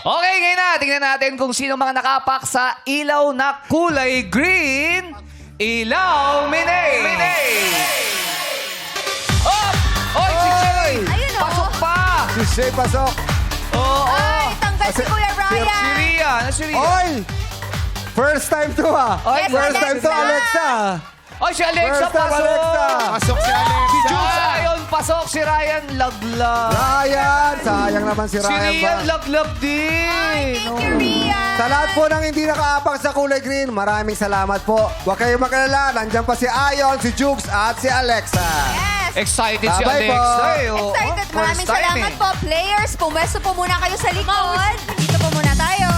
Okay, ngayon na. Tingnan natin kung sino mga nakapak sa ilaw na kulay green. Ilaw Minay! Oh! Oy, si Shay! Ayun, oh. Pasok pa! Si Shay pasok. Oo! Ay, tanggal si Kuya Si Ryan. Ria! Ano si Ria? Oy! First time to Oy, Yes, First time to Alexa. Alexa. Oy, si Alexa First time pasok! Alexa. Pasok si Alexa. Si Jules Ayon pasok. Si Ryan laglag. Ryan. Sayang naman si Si Ryan Rian ba? laglag din. Thank you, Rian. Sa lahat po ng hindi nakaapak sa kulay green, maraming salamat po. Huwag kayong mag-alala. Nandiyan pa si Ayon, si Jukes, at si Alexa. Yes. Excited si Bye-bye Alexa. po. Eh, oh. Excited. First Maraming time salamat eh. po. Players, pumwesto po muna kayo sa likod. Dito po muna tayo.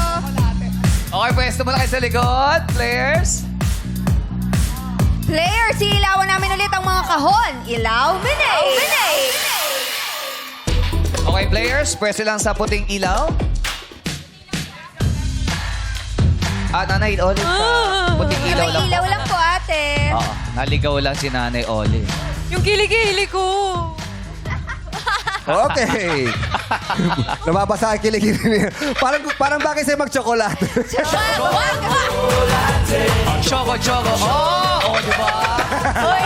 Okay, pwesto mo na kayo sa likod. Players. Players, ilawan namin ulit ang mga kahon. Ilaw, Minay. Okay, players. Pwesto lang sa puting ilaw. Nanay Oli. Puting ilaw May lang. ilaw lang po, ate. Oo, naligaw lang si Nanay Oli. Yung kilikili ko. Okay. Nababasa ang kiligin niya. Parang bakit sa'yo mag-chocolate? Choco. Oh, di ba? Hoy,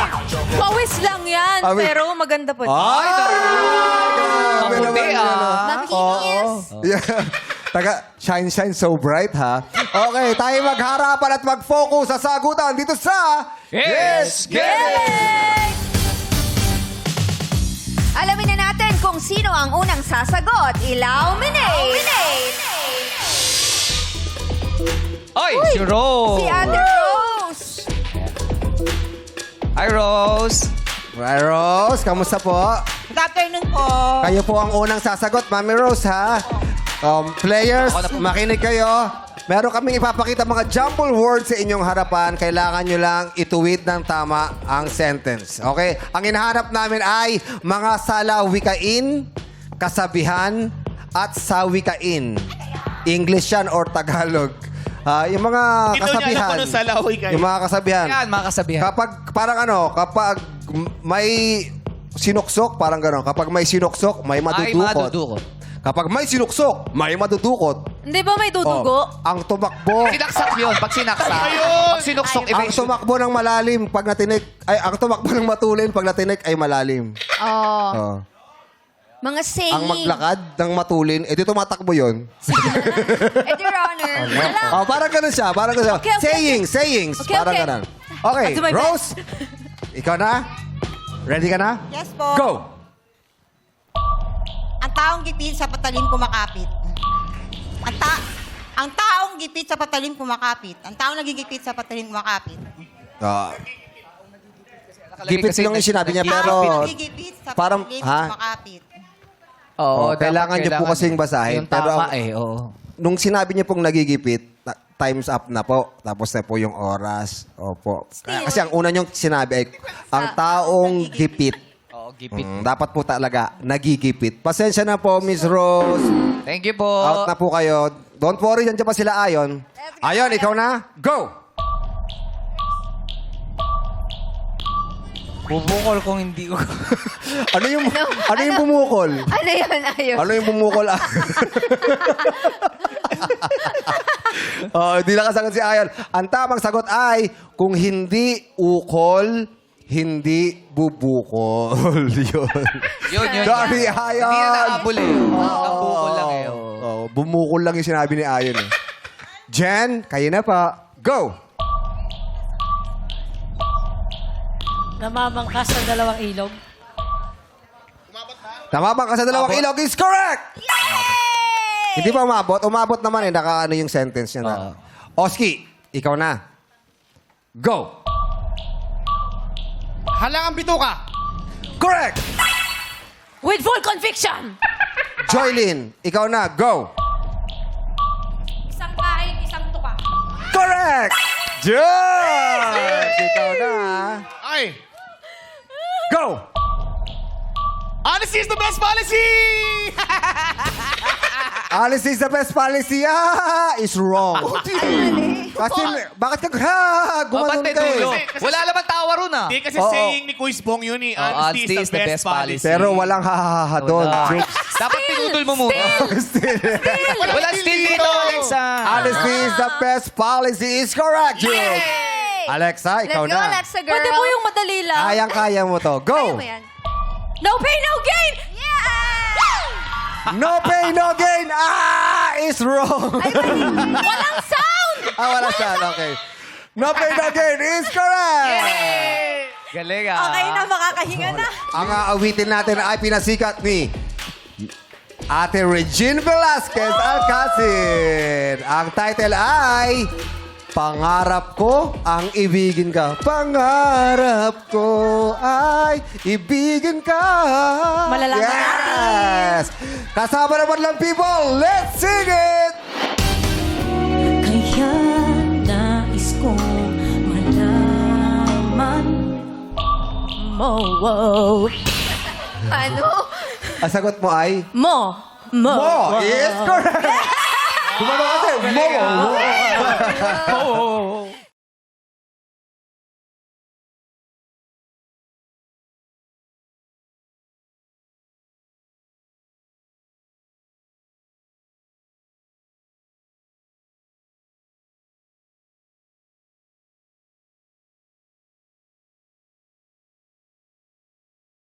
pawis lang yan. Pawis. Pero maganda po. Ay! Mabuti, naman yun, ah. Makinis. Yeah. Taga, shine so bright, ha? Okay, tayo magharapan at mag-focus sa sagutan dito sa... Yes, get it! Alamin na natin kung sino ang unang sasagot. Ilaw, Minay. Oy, si Rose. Si Ate Rose. Hi, Rose. Right, Rose, kamusta po? Good afternoon po. Kayo po ang unang sasagot, Mami Rose, ha? Players, Ako na po. makinig kayo. Meron kaming ipapakita mga jumble words sa inyong harapan. Kailangan nyo lang ituwid ng tama ang sentence. Okay? Ang hinahanap namin ay mga salawikain, kasabihan, at sawikain. English yan or Tagalog. Yung mga Ito niya kasabihan. alam ko nung salawikain. Yung mga kasabihan. Yan, mga kasabihan. Kapag, kapag may sinuksok, parang gano'n. Kapag may sinuksok, may Ay, madudukot. madudukot. Kapag may sinuksok, may madudukot. Hindi ba may dudugo? Ang tumakbo, Sinaksak yun. Pag sinaksak. Ayun. Pag sinuksok, ang tumakbo ng malalim pag natinik, ay ang tumakbo ng matulin pag natinik ay malalim. Oh, Oh. mga saying. Ang maglakad ng matulin, edi tumatakbo yun. At your honor. Wala. Oh, parang ganun siya, parang ganun siya. Okay, okay, Sayings, Okay, parang okay. ganun. Okay, I'll do my Rose, ikaw na? Ready ka na? Yes po. Go! Ang taong gipit sa patalim kumakapit. Ang taong gipit sa patalim kumakapit. Ang taong nagigipit sa patalim kumakapit. Gipit yung sinabi niya, pero Taong nagigipit sa parang- patalim ha? kumakapit. Oh, dapat kailangan niyo po kasing basahin, Yung pero tama ang- oo. nung sinabi niyo pong nagigipit, time's up na po. Tapos na po yung oras. Opo. Kasi ang una niyong sinabi ay, ang taong gipit. Oo, gipit. Dapat po talaga, nagigipit. Pasensya na po, Miss Rose. Thank you po. Out na po kayo. Don't worry, dyan pa sila Ayon. Ayon, ikaw na. Go! Bubukol kung hindi ko. Ano yung bumukol? Ano yun, ayun? Ano yung bumukol? Hindi nakasagot si Ayon. Ang tamang sagot ay, kung hindi ukol, hindi bubukol. Yun. Yun. Sorry, Ayon. Hindi na naabol eh. Nabukol lang eh. Bumukol lang yung sinabi ni Ayon. Eh. Jen, kayo na pa. Go! Namamangkas sa dalawang ilog. Tama ba ka sa dalawang ilog is correct! Hindi pa umabot. Umabot naman eh. Naka-ano yung sentence niya na. Oski, ikaw na. Go! Halangang bituka. Correct! With full conviction! Joylyn, ikaw na. Go! Isang kain, isang tuka. Correct! George! Ikaw na. Ay. Go! Honesty is the best policy! Alice is the best policy. Is wrong. Kasi, bakit ka, gumanon Ba't ka eh. dulo? Kasi- Wala naman tawa ron ah. Hindi kasi Oo. saying ni Quiz Bong yun eh. Honesty is the best policy. Pero walang hahaha doon. Wala. Jokes. Dapat pinutol mo muna. Wala still dito, Alexa. Honesty is the best policy is correct, Jokes. Alexa, Let's ikaw go, na. Alexa girl. Pwede po yung madali lang. Kayang-kaya mo to. Kaya Go! mo yan. No pain, no gain! Yeah! No pain, no gain. Is wrong. Walang sound! Wala sound. Okay. No pain, no gain is correct. Galing ah. Okay na, makakahinga na. Ang aawitin natin ay pinasikat ni Ate Regine Velasquez Alcacid. Ang title ay Pangarap ko ang ibigin ka. Pangarap ko ay ibigin ka. Malalaman Yes! Kasama naman lang people. Let's sing it! Kaya nais kong malaman mo. Ano? Ang sagot mo ay Mo. Mo is correct. Gumano kasi. Mo.